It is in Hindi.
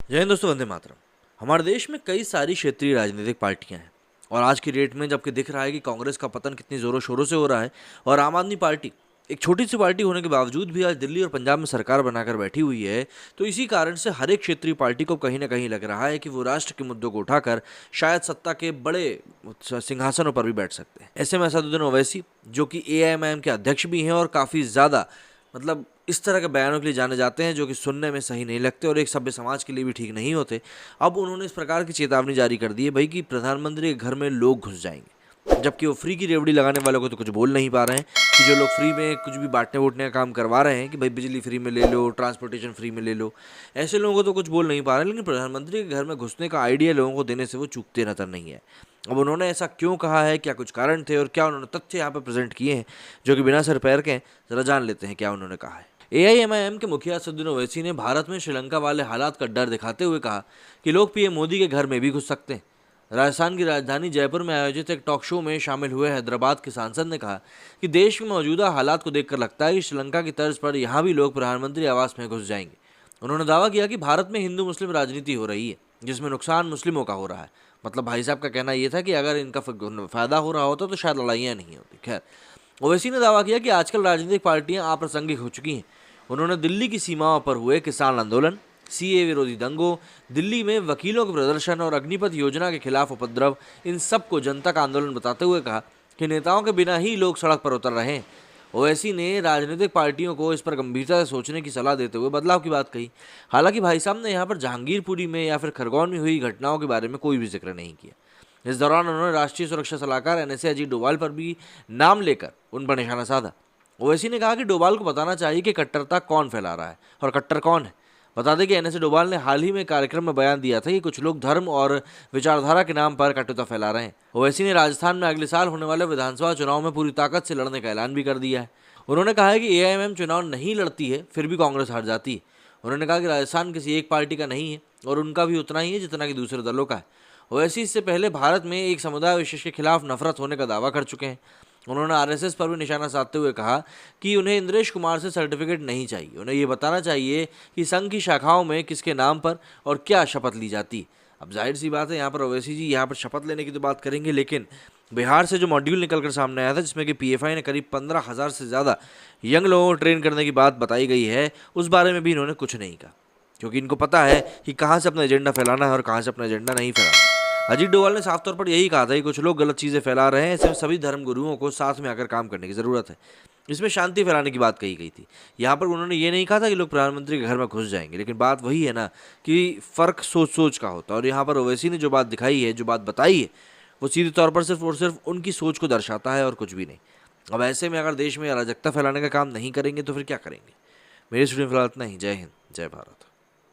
जय हिंद दोस्तों, वंदे मातरम। हमारे देश में कई सारी क्षेत्रीय राजनीतिक पार्टियां हैं और आज की डेट में जबकि दिख रहा है कि कांग्रेस का पतन कितनी जोरों शोरों से हो रहा है और आम आदमी पार्टी एक छोटी सी पार्टी होने के बावजूद भी आज दिल्ली और पंजाब में सरकार बनाकर बैठी हुई है, तो इसी कारण से हर एक क्षेत्रीय पार्टी को कहीं ना कहीं लग रहा है कि वो राष्ट्र के मुद्दों को उठाकर शायद सत्ता के बड़े सिंहासनों पर भी बैठ सकते हैं। ऐसे में असदुद्दीन ओवैसी, जो कि एआईएमआईएम के अध्यक्ष भी हैं और काफ़ी ज़्यादा इस तरह के बयानों के लिए जाने जाते हैं जो कि सुनने में सही नहीं लगते और एक सभ्य समाज के लिए भी ठीक नहीं होते। अब उन्होंने इस प्रकार की चेतावनी जारी कर दी है भाई कि प्रधानमंत्री के घर में लोग घुस जाएंगे, जबकि वो फ्री की रेवड़ी लगाने वालों को तो कुछ बोल नहीं पा रहे हैं कि जो लोग फ्री में कुछ भी बांटने वूटने का काम करवा रहे हैं कि भाई बिजली फ्री में ले लो, ट्रांसपोर्टेशन फ्री में ले लो, ऐसे लोगों को तो कुछ बोल नहीं पा रहे हैं। लेकिन प्रधानमंत्री के घर में घुसने का आइडिया लोगों को देने से वो चूकते नजर नहीं है। अब उन्होंने ऐसा क्यों कहा है, क्या कुछ कारण थे और क्या उन्होंने तथ्य यहाँ पर प्रेजेंट किए हैं जो कि बिना सर पैर के हैं, जरा जान लेते हैं क्या उन्होंने कहा है। एआईएमआईएम के मुखिया असदुद्दीन ओवैसी ने भारत में श्रीलंका वाले हालात का डर दिखाते हुए कहा कि लोग पीएम मोदी के घर में भी घुस सकते हैं। राजस्थान की राजधानी जयपुर में आयोजित एक टॉक शो में शामिल हुए हैदराबाद के सांसद ने कहा कि देश में मौजूदा हालात को देखकर लगता है कि श्रीलंका की तर्ज पर यहाँ भी लोग प्रधानमंत्री आवास में घुस जाएंगे। उन्होंने दावा किया कि भारत में हिंदू मुस्लिम राजनीति हो रही है जिसमें नुकसान मुस्लिमों का हो रहा है। मतलब भाई साहब का कहना यह था कि अगर इनका फायदा हो रहा होता तो शायद लड़ाइयाँ नहीं होती। खैर, ओवैसी ने दावा किया कि आजकल राजनीतिक पार्टियां अप्रासंगिक हो चुकी हैं। उन्होंने दिल्ली की सीमाओं पर हुए किसान आंदोलन, सीए विरोधी दंगों, दिल्ली में वकीलों के प्रदर्शन और अग्निपथ योजना के खिलाफ उपद्रव, इन सब को जनता का आंदोलन बताते हुए कहा कि नेताओं के बिना ही लोग सड़क पर उतर रहे हैं। ओवैसी ने राजनीतिक पार्टियों को इस पर गंभीरता से सोचने की सलाह देते हुए बदलाव की बात कही। हालांकि भाई साहब ने यहाँ पर जहांगीरपुरी में या फिर खरगोन में हुई घटनाओं के बारे में कोई भी जिक्र नहीं किया। इस दौरान उन्होंने राष्ट्रीय सुरक्षा सलाहकार एनएसए अजीत डोभाल पर भी नाम लेकर उन पर निशाना साधा। ओवैसी ने कहा कि डोभाल को बताना चाहिए कि कट्टरता कौन फैला रहा है और कट्टर कौन है। बता दें कि एनएसए डोभाल ने हाल ही में कार्यक्रम में बयान दिया था कि कुछ लोग धर्म और विचारधारा के नाम पर कटुता फैला रहे हैं। ओवैसी ने राजस्थान में अगले साल होने वाले विधानसभा चुनाव में पूरी ताकत से लड़ने का ऐलान भी कर दिया है। उन्होंने कहा है कि एआईएमआईएम चुनाव नहीं लड़ती है फिर भी कांग्रेस हार जाती है। उन्होंने कहा कि राजस्थान किसी एक पार्टी का नहीं है और उनका भी उतना ही है जितना कि दूसरे दलों का है। ओवैसी इससे पहले भारत में एक समुदाय विशेष के खिलाफ नफरत होने का दावा कर चुके हैं। उन्होंने आरएसएस पर भी निशाना साधते हुए कहा कि उन्हें इंद्रेश कुमार से सर्टिफिकेट नहीं चाहिए, उन्हें ये बताना चाहिए कि संघ की शाखाओं में किसके नाम पर और क्या शपथ ली जाती। अब जाहिर सी बात है, यहाँ पर ओवैसी जी यहाँ पर शपथ लेने की तो बात करेंगे, लेकिन बिहार से जो मॉड्यूल निकल कर सामने आया था जिसमें कि पीएफआई ने करीब 15,000 से ज़्यादा यंग लोगों को ट्रेन करने की बात बताई गई है, उस बारे में भी इन्होंने कुछ नहीं कहा, क्योंकि इनको पता है कि कहाँ से अपना एजेंडा फैलाना है और कहाँ से अपना एजेंडा नहीं फैलाना। अजीत डोभाल ने साफ तौर पर यही कहा था कि कुछ लोग गलत चीज़ें फैला रहे हैं, ऐसे में सभी धर्म गुरुओं को साथ में आकर काम करने की ज़रूरत है। इसमें शांति फैलाने की बात कही गई थी। यहाँ पर उन्होंने ये नहीं कहा था कि लोग प्रधानमंत्री के घर में घुस जाएंगे, लेकिन बात वही है ना कि फ़र्क सोच सोच का होता है। और यहाँ पर ओवैसी ने जो बात दिखाई है, जो बात बताई है, वो सीधे तौर पर सिर्फ और सिर्फ उनकी सोच को दर्शाता है और कुछ भी नहीं। अब ऐसे में अगर देश में अराजकता फैलाने का काम नहीं करेंगे तो फिर क्या करेंगे। मेरे स्टूडेंट फिलहाल इतना ही। जय हिंद, जय भारत।